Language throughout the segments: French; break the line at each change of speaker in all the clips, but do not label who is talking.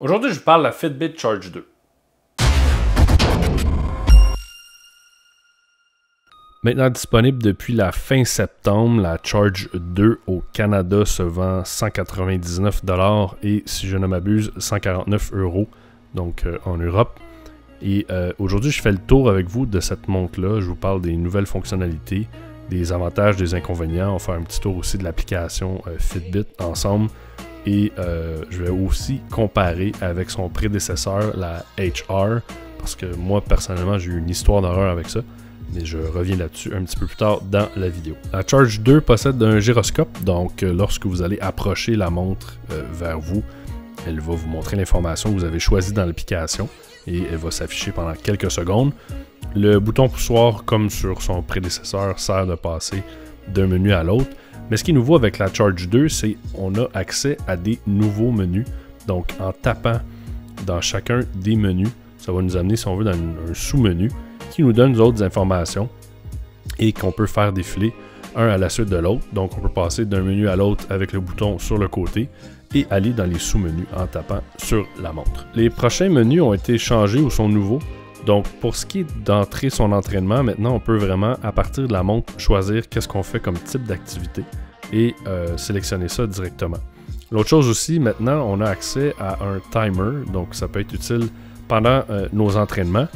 Aujourd'hui, je vous parle de la Fitbit Charge 2. Maintenant disponible depuis la fin septembre, la Charge 2 au Canada se vend 199$ et, si je ne m'abuse, 149€, donc en Europe. Et aujourd'hui, je fais le tour avec vous de cette montre-là. Je vous parle des nouvelles fonctionnalités, des avantages, des inconvénients. On va faire un petit tour aussi de l'application Fitbit ensemble. Et je vais aussi comparer avec son prédécesseur, la HR, parce que moi, personnellement, j'ai eu une histoire d'horreur avec ça. Mais je reviens là-dessus un petit peu plus tard dans la vidéo. La Charge 2 possède un gyroscope, donc lorsque vous allez approcher la montre vers vous, elle va vous montrer l'information que vous avez choisie dans l'application et elle va s'afficher pendant quelques secondes. Le bouton poussoir, comme sur son prédécesseur, sert de passer d'un menu à l'autre. Mais ce qui est nouveau avec la Charge 2, c'est qu'on a accès à des nouveaux menus. Donc en tapant dans chacun des menus, ça va nous amener, si on veut, dans un sous-menu qui nous donne d'autres informations et qu'on peut faire défiler un à la suite de l'autre. Donc on peut passer d'un menu à l'autre avec le bouton sur le côté et aller dans les sous-menus en tapant sur la montre. Les prochains menus ont été changés ou sont nouveaux. Donc pour ce qui est d'entrer son entraînement, maintenant on peut vraiment, à partir de la montre, choisir qu'est-ce qu'on fait comme type d'activité et sélectionner ça directement. L'autre chose aussi, maintenant on a accès à un timer, donc ça peut être utile pendant nos entraînements.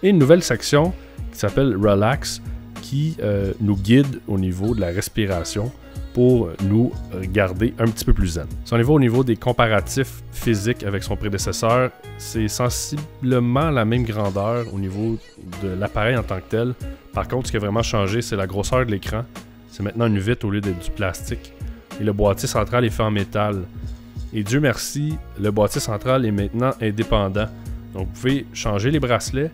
Et une nouvelle section qui s'appelle Relax qui nous guide au niveau de la respiration pour nous garder un petit peu plus zen. Si on y va au niveau des comparatifs physiques avec son prédécesseur, c'est sensiblement la même grandeur au niveau de l'appareil en tant que tel. Par contre, ce qui a vraiment changé, c'est la grosseur de l'écran. C'est maintenant une vitre au lieu d'être du plastique. Et le boîtier central est fait en métal. Et Dieu merci, le boîtier central est maintenant indépendant. Donc vous pouvez changer les bracelets,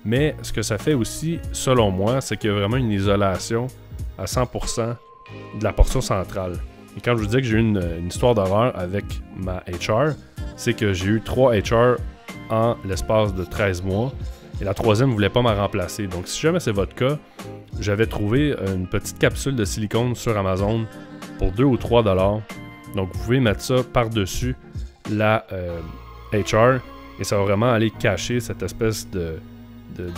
mais ce que ça fait aussi, selon moi, c'est qu'il y a vraiment une isolation à 100% de la portion centrale. Et quand je vous dis que j'ai eu une histoire d'horreur avec ma HR, c'est que j'ai eu 3 HR en l'espace de 13 mois et la troisième ne voulait pas m'en remplacer. Donc si jamais c'est votre cas, j'avais trouvé une petite capsule de silicone sur Amazon pour 2 ou 3$. Donc vous pouvez mettre ça par-dessus la HR et ça va vraiment aller cacher cette espèce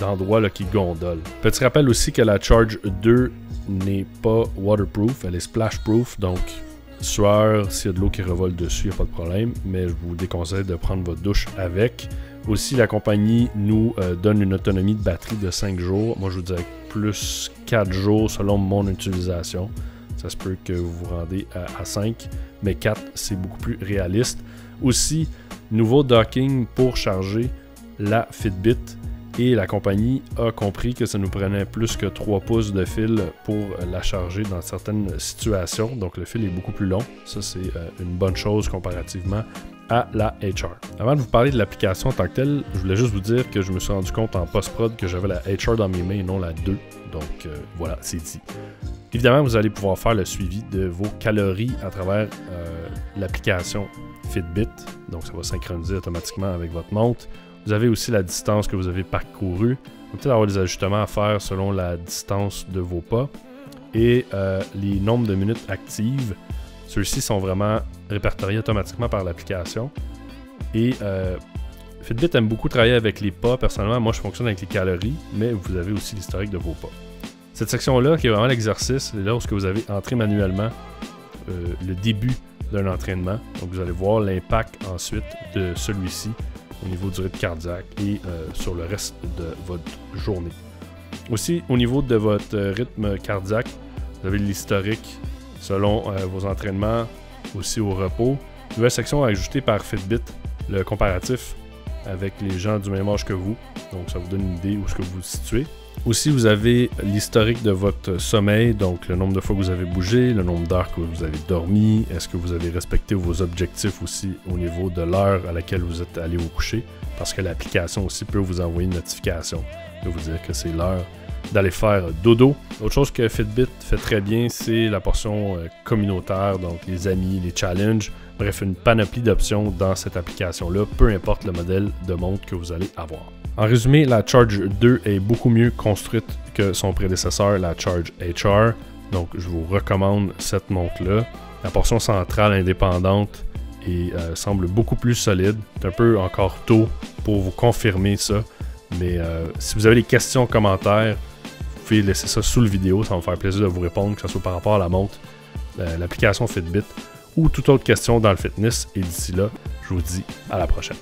d'endroit là, qui gondole. Petit rappel aussi que la Charge 2 n'est pas waterproof, elle est splashproof, donc sueur, s'il y a de l'eau qui revole dessus, il n'y a pas de problème, mais je vous déconseille de prendre votre douche avec. Aussi, la compagnie nous donne une autonomie de batterie de 5 jours. Moi, je vous dirais plus 4 jours selon mon utilisation. Ça se peut que vous vous rendez à 5, mais 4, c'est beaucoup plus réaliste. Aussi, nouveau docking pour charger la Fitbit. Et la compagnie a compris que ça nous prenait plus que 3 pouces de fil pour la charger dans certaines situations. Donc le fil est beaucoup plus long. Ça, c'est une bonne chose comparativement à la HR. Avant de vous parler de l'application en tant que telle, je voulais juste vous dire que je me suis rendu compte en post-prod que j'avais la HR dans mes mains et non la 2. Donc voilà, c'est dit. Évidemment, vous allez pouvoir faire le suivi de vos calories à travers l'application Fitbit. Donc ça va synchroniser automatiquement avec votre montre. Vous avez aussi la distance que vous avez parcourue. Vous pouvez peut-être avoir des ajustements à faire selon la distance de vos pas. Et les nombres de minutes actives, ceux-ci sont vraiment répertoriés automatiquement par l'application. Et Fitbit aime beaucoup travailler avec les pas. Personnellement, moi, je fonctionne avec les calories, mais vous avez aussi l'historique de vos pas. Cette section-là, qui est vraiment l'exercice, c'est là où vous avez entré manuellement le début d'un entraînement. Donc, vous allez voir l'impact ensuite de celui-ci au niveau du rythme cardiaque et sur le reste de votre journée. Aussi, au niveau de votre rythme cardiaque, vous avez l'historique selon vos entraînements, aussi au repos. Nouvelle section ajoutée par Fitbit, le comparatif avec les gens du même âge que vous. Donc, ça vous donne une idée où est-ce que vous vous situez. Aussi, vous avez l'historique de votre sommeil, donc le nombre de fois que vous avez bougé, le nombre d'heures que vous avez dormi, est-ce que vous avez respecté vos objectifs aussi au niveau de l'heure à laquelle vous êtes allé vous coucher, parce que l'application aussi peut vous envoyer une notification de vous dire que c'est l'heure d'aller faire dodo. Autre chose que Fitbit fait très bien, c'est la portion communautaire, donc les amis, les challenges, bref, une panoplie d'options dans cette application-là, peu importe le modèle de montre que vous allez avoir. En résumé, la Charge 2 est beaucoup mieux construite que son prédécesseur, la Charge HR. Donc, je vous recommande cette montre-là. La portion centrale indépendante et semble beaucoup plus solide. C'est un peu encore tôt pour vous confirmer ça, mais si vous avez des questions, commentaires, vous pouvez laisser ça sous le vidéo, ça va me faire plaisir de vous répondre, que ce soit par rapport à la montre, l'application Fitbit ou toute autre question dans le fitness. Et d'ici là, je vous dis à la prochaine.